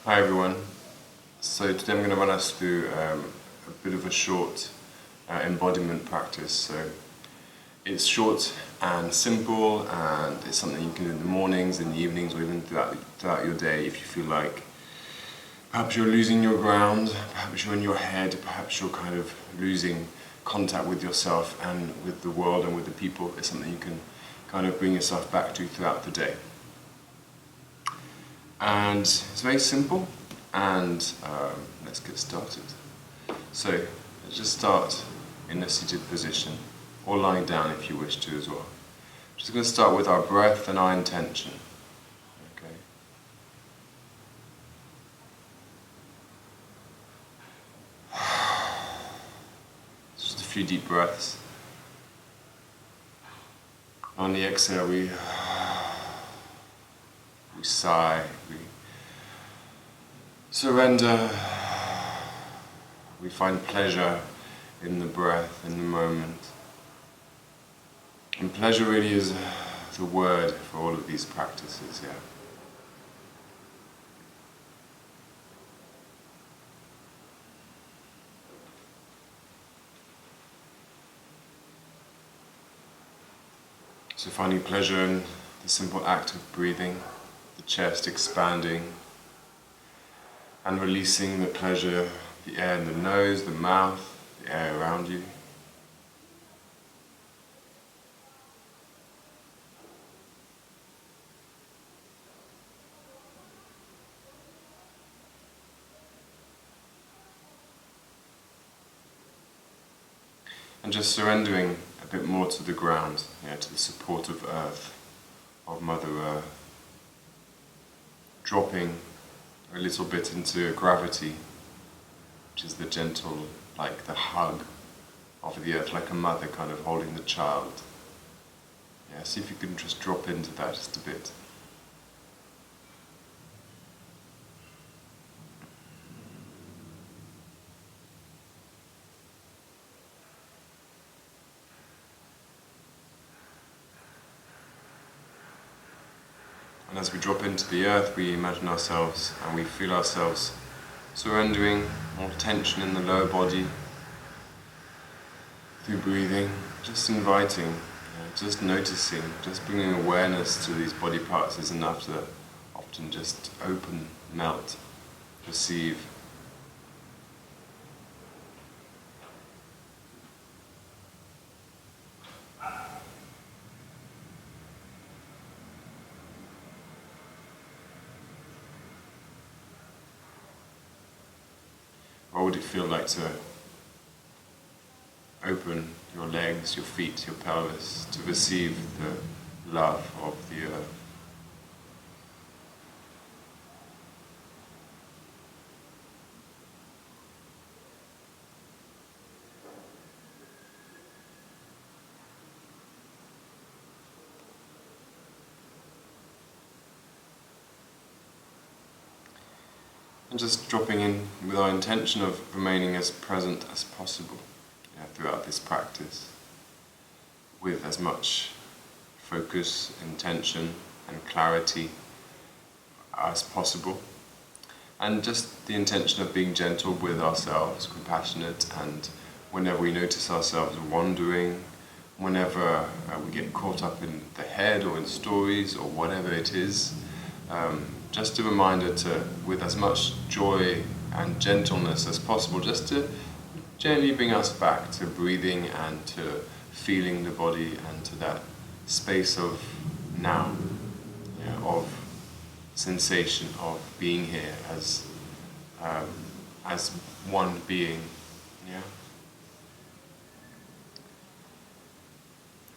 Hi everyone. So today I'm going to run us through a bit of a short embodiment practice. So it's short and simple, and it's something you can do in the mornings, in the evenings, or even throughout your day if you feel like perhaps you're losing your ground, perhaps you're in your head, perhaps you're kind of losing contact with yourself and with the world and with the people. It's something you can kind of bring yourself back to throughout the day. And it's very simple, and let's get started. So let's just start in a seated position, or lying down if you wish to as well. Just going to start with our breath and our intention. Okay. Just a few deep breaths. On the exhale, we sigh, we surrender, we find pleasure in the breath, in the moment. And pleasure really is the word for all of these practices, yeah. So finding pleasure in the simple act of breathing, the chest expanding, and releasing the pleasure, the air in the nose, the mouth, the air around you. And just surrendering a bit more to the ground, to the support of Earth, of Mother Earth. Dropping a little bit into gravity, which is the gentle, like the hug of the earth, like a mother kind of holding the child. Yeah, see if you can just drop into that just a bit. And as we drop into the earth, we imagine ourselves and we feel ourselves surrendering all tension in the lower body through breathing, just inviting, just noticing, just bringing awareness to these body parts is enough to often just open, melt, perceive. What would it feel like to open your legs, your feet, your pelvis, to receive the love of the earth? And just dropping in with our intention of remaining as present as possible throughout this practice, with as much focus, intention and clarity as possible, and just the intention of being gentle with ourselves, compassionate, and whenever we notice ourselves wandering, whenever we get caught up in the head or in stories or whatever it is, just a reminder to, with as much joy and gentleness as possible, just to gently bring us back to breathing and to feeling the body and to that space of now, of sensation of being here as one being,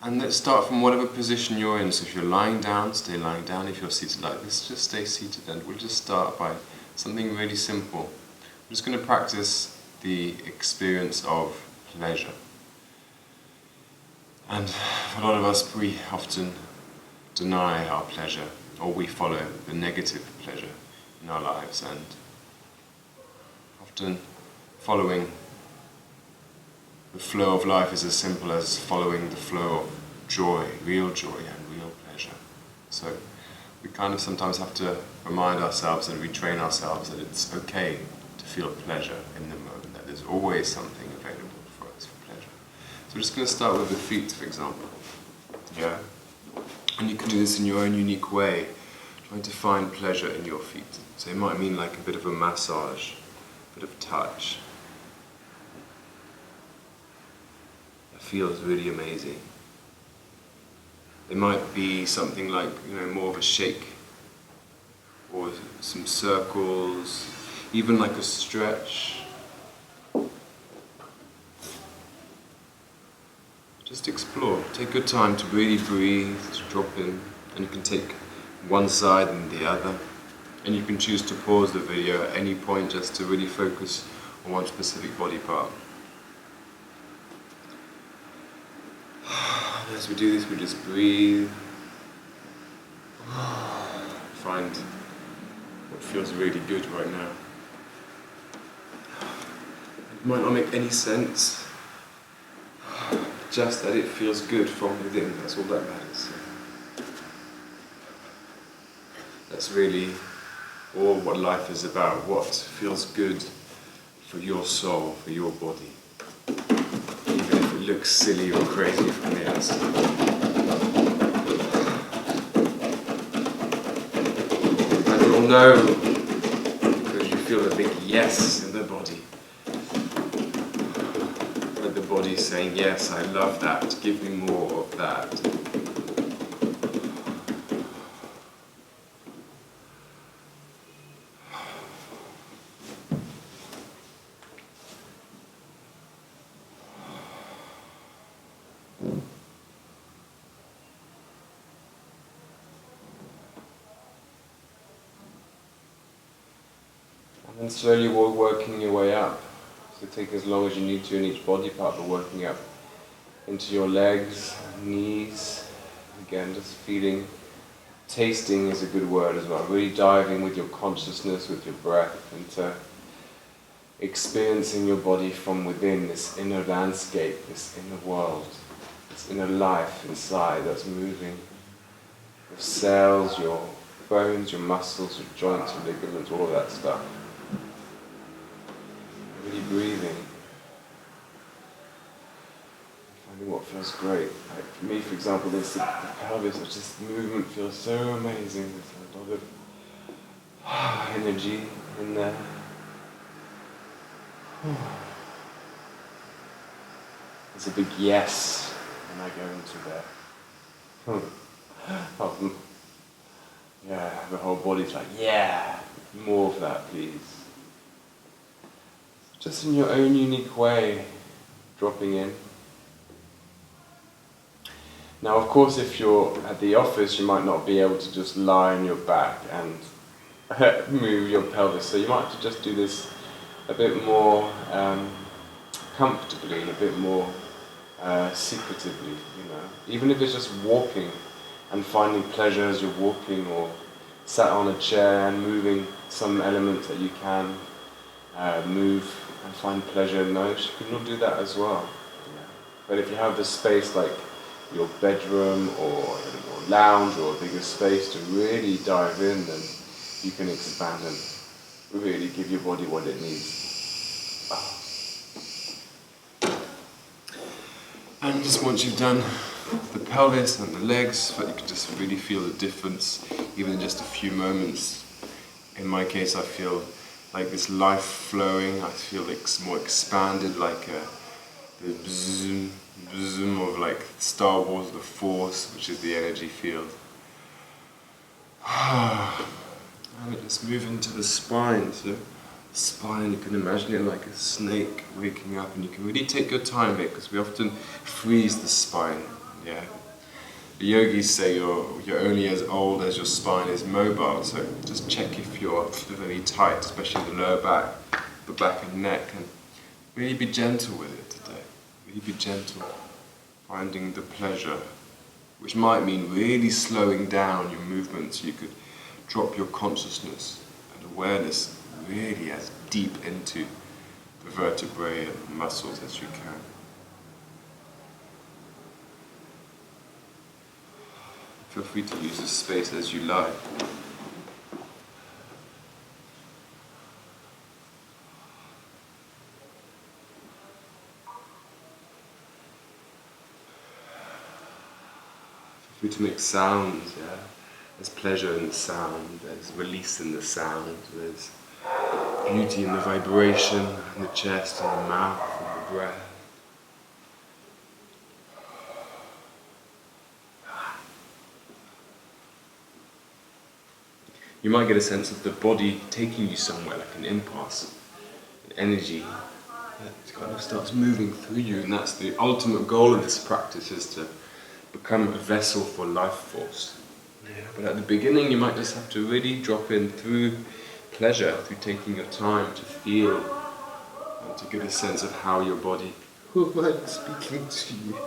And let's start from whatever position you're in. So if you're lying down, stay lying down. If you're seated like this, just stay seated. And we'll just start by something really simple. I'm just going to practice the experience of pleasure. And for a lot of us, we often deny our pleasure, or we follow the negative pleasure in our lives, and often following the flow of life is as simple as following the flow of joy, real joy and real pleasure. So we kind of sometimes have to remind ourselves and retrain ourselves that it's okay to feel pleasure in the moment, that there's always something available for us for pleasure. So we're just going to start with the feet, for example. Yeah? And you can do this in your own unique way, trying to find pleasure in your feet. So it might mean like a bit of a massage, a bit of touch. It feels really amazing. It might be something like, more of a shake, or some circles, even like a stretch. Just explore. Take good time to really breathe, to drop in, and you can take one side and the other. And you can choose to pause the video at any point just to really focus on one specific body part. As we do this, we just breathe. Find what feels really good right now. It might not make any sense, just that it feels good from within, that's all that matters. That's really all what life is about, what feels good for your soul, for your body. Even if it looks silly or crazy from the outside. And you'll know, because you feel a big yes in the body. Like the body saying, yes, I love that, give me more of that. And then slowly working your way up. So take as long as you need to in each body part, but working up into your legs, knees. Again, just feeling, tasting is a good word as well. Really diving with your consciousness, with your breath, into experiencing your body from within, this inner landscape, this inner world, this inner life inside that's moving. Your cells, your bones, your muscles, your joints, your ligaments, all of that stuff. Really breathing. Finding what feels great. Like for me, for example, there's the pelvis, which this movement feels so amazing. There's a lot of energy in there. There's a big yes when I go into there. Yeah, the whole body's like, yeah, more of that, please. Just in your own unique way, dropping in. Now, of course, if you're at the office, you might not be able to just lie on your back and move your pelvis. So you might have to just do this a bit more comfortably, a bit more secretively, Even if it's just walking and finding pleasure as you're walking, or sat on a chair and moving some elements that you can move and find pleasure in those, you can all do that as well. But if you have the space like your bedroom or your lounge or a bigger space to really dive in, then you can expand and really give your body what it needs. And just once you've done the pelvis and the legs, so that you can just really feel the difference, even in just a few moments. In my case, I feel like this life flowing. I feel it's more expanded, like the bzzz of like Star Wars, the Force, which is the energy field. And let's move into the spine. So spine, you can imagine it like a snake waking up, and you can really take your time here, because we often freeze the spine. Yeah, the yogis say you're only as old as your spine is mobile. So just check if you're really tight, especially the lower back, the back and neck, and really be gentle with it today. Really be gentle, finding the pleasure, which might mean really slowing down your movements. You could drop your consciousness and awareness really as deep into the vertebrae and muscles as you can. Feel free to use this space as you like. Feel free to make sounds, yeah. There's pleasure in the sound, there's release in the sound, there's beauty in the vibration, in the chest, in the mouth, in the breath. You might get a sense of the body taking you somewhere, like an impulse, an energy that kind of starts moving through you, and that's the ultimate goal of this practice, is to become a vessel for life force. Yeah. But at the beginning you might just have to really drop in through pleasure, through taking your time to feel and to get a sense of how your body, who am I speaking to you?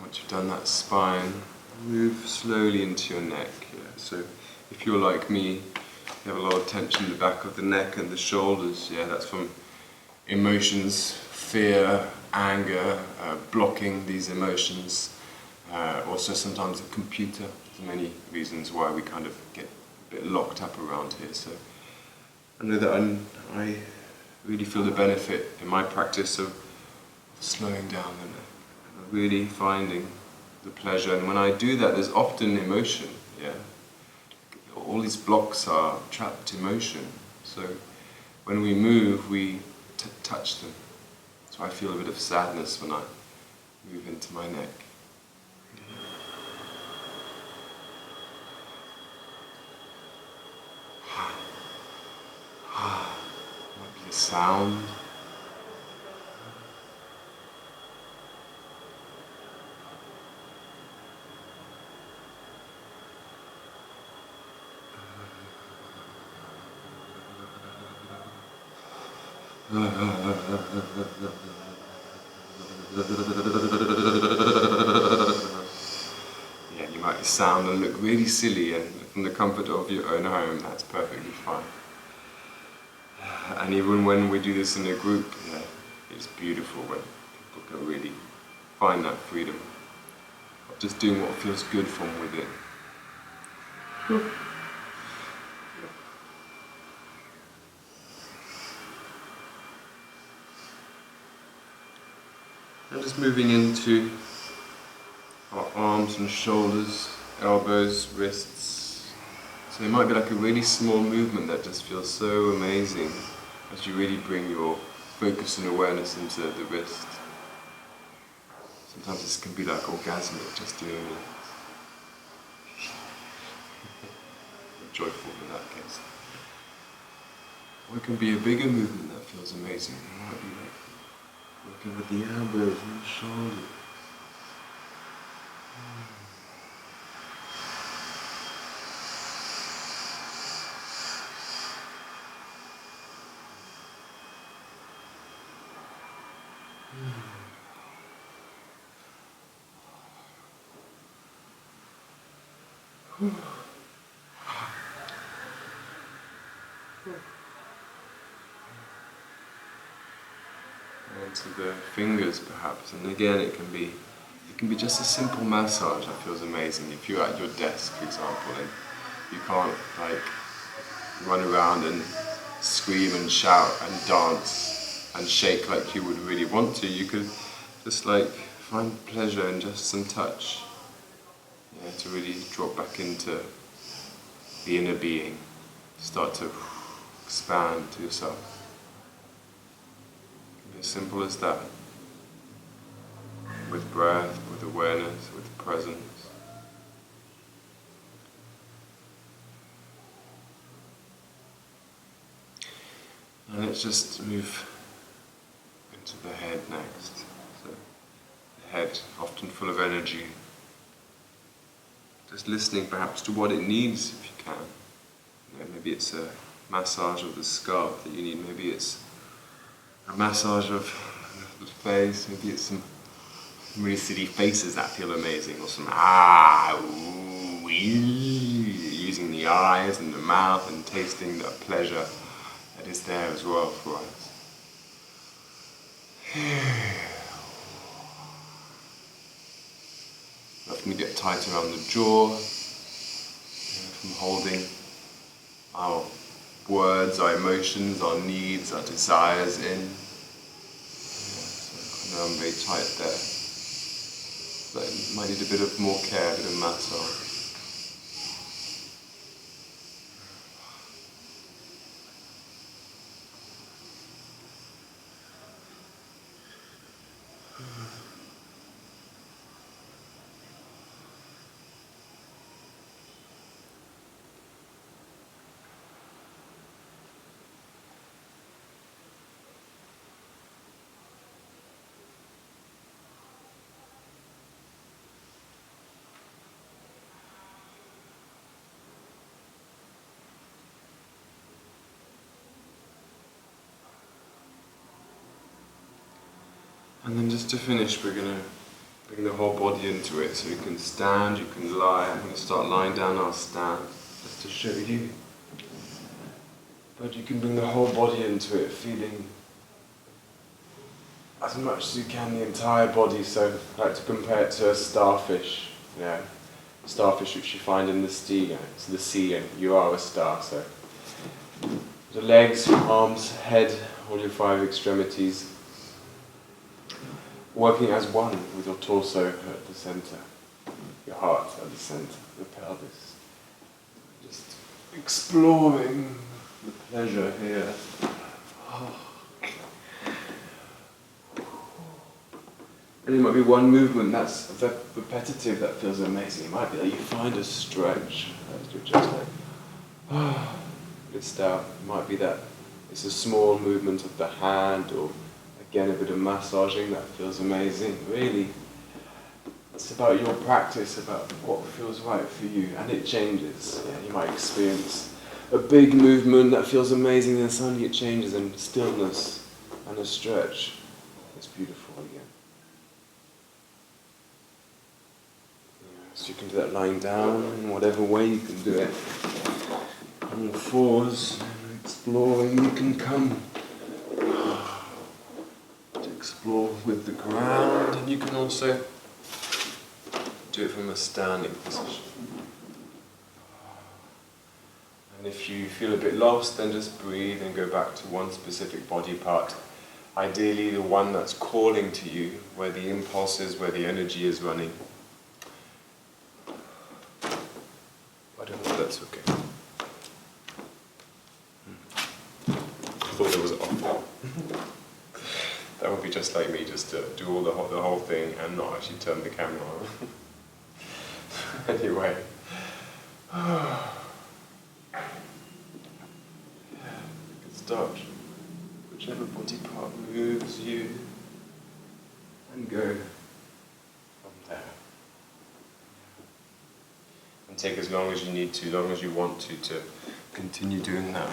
Once you've done that spine, move slowly into your neck. Yeah. So if you're like me, you have a lot of tension in the back of the neck and the shoulders. Yeah, that's from emotions, fear, anger, blocking these emotions. Also sometimes the computer. There's many reasons why we kind of get a bit locked up around here. So I know that I really feel the benefit in my practice of slowing down and really finding the pleasure. And when I do that, there's often emotion. Yeah, all these blocks are trapped emotion. So when we move, we touch them. So I feel a bit of sadness when I move into my neck. Might be a sound. Yeah, you might sound and look really silly, and from the comfort of your own home, that's perfectly fine. And even when we do this in a group, yeah, it's beautiful when people can really find that freedom of just doing what feels good from within. And just moving into our arms and shoulders, elbows, wrists. So it might be like a really small movement that just feels so amazing as you really bring your focus and awareness into the wrist. Sometimes this can be like orgasmic, just doing it. Joyful in that case. Or it can be a bigger movement that feels amazing. It might be like working with the elbows and the shoulders. To the fingers perhaps, and again it can be just a simple massage that feels amazing. If you're at your desk, for example, and you can't like run around and scream and shout and dance and shake like you would really want to, you could just like find pleasure in just some touch, yeah, to really drop back into the inner being, start to expand to yourself. As simple as that, with breath, with awareness, with presence. And let's just move into the head next. So, the head, often full of energy. Just listening perhaps to what it needs if you can. You know, maybe it's a massage of the scalp that you need, maybe it's a massage of the face, maybe it's some really silly faces that feel amazing, or some ooh, using the eyes and the mouth and tasting that pleasure that is there as well for us. Letting it get tight around the jaw, from holding our words, our emotions, our needs, our desires in. So I'm very tight there. So it might need a bit of more care, a bit of massage. And then just to finish, we're going to bring the whole body into it. So you can stand, you can lie. I'm going to start lying down, I'll stand, just to show you. But you can bring the whole body into it, feeling as much as you can the entire body. So I like to compare it to a starfish. Starfish which you find in the sea, and you are a star. So the legs, arms, head, all your 5 extremities, working as one with your torso at the center, your heart at the center, the pelvis. Just exploring the pleasure here. And it might be one movement that's repetitive that feels amazing. It might be that you find a stretch, that you're just like, list out. It might be that it's a small movement of the hand, or again a bit of massaging that feels amazing. Really, it's about your practice, about what feels right for you, and it changes. You might experience a big movement that feels amazing, then suddenly it changes, and stillness and a stretch. It's beautiful again. So you can do that lying down, in whatever way you can do it. On all fours, exploring, you can come to explore with the ground, and you can also do it from a standing position. And if you feel a bit lost, then just breathe and go back to one specific body part. Ideally the one that's calling to you, where the impulse is, where the energy is running. I don't know if that's okay. I thought it was off. That would be just like me, just to do all the whole thing and not actually turn the camera on. Anyway. You can start whichever body part moves you and go from there. And take as long as you need to, as long as you want to continue doing that.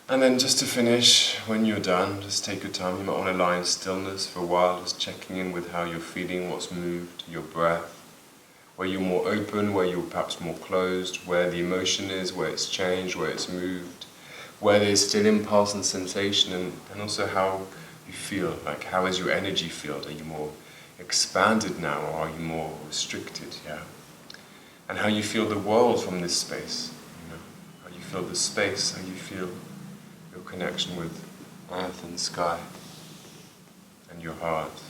And then just to finish, when you're done, just take your time. You might want to lie in stillness for a while, just checking in with how you're feeling, what's moved, your breath, where you're more open, where you're perhaps more closed, where the emotion is, where it's changed, where it's moved, where there's still impulse and sensation, and also how you feel, like how is your energy field? Are you more expanded now, or are you more restricted? And how you feel the world from this space, how you feel the space, how you feel your connection with earth and sky and your heart.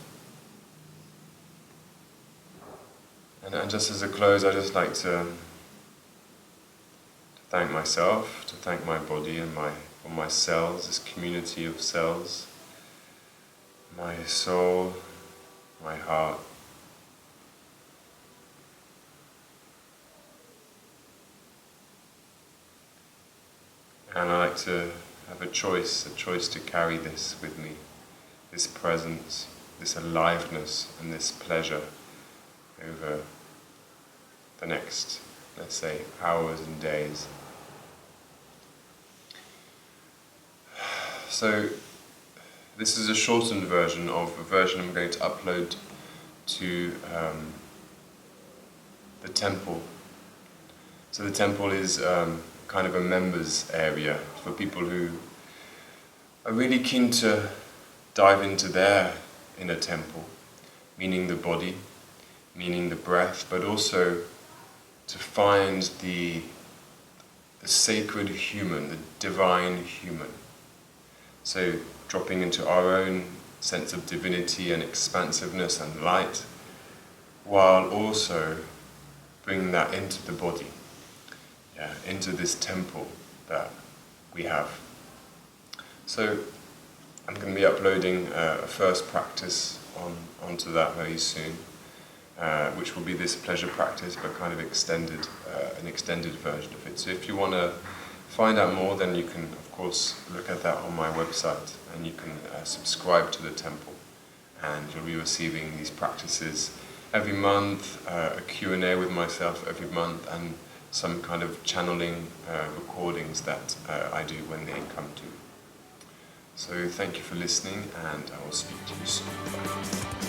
And just as a close, I just like to thank myself, to thank my body and my cells, this community of cells, my soul, my heart. And I like to have a choice to carry this with me, this presence, this aliveness and this pleasure over the next, let's say, hours and days. So this is a shortened version of a version I'm going to upload to the temple. So the temple is kind of a members area for people who are really keen to dive into their inner temple, meaning the body, meaning the breath, but also to find the sacred human, the divine human. So dropping into our own sense of divinity and expansiveness and light, while also bringing that into the body, into this temple that we have. So I'm going to be uploading a first practice onto that very soon, which will be this pleasure practice, but kind of extended, an extended version of it. So if you want to find out more, then you can, of course, look at that on my website, and you can subscribe to the temple, and you'll be receiving these practices every month, a Q&A with myself every month, and some kind of channeling recordings that I do when they come to. So thank you for listening, and I will speak to you soon. Bye.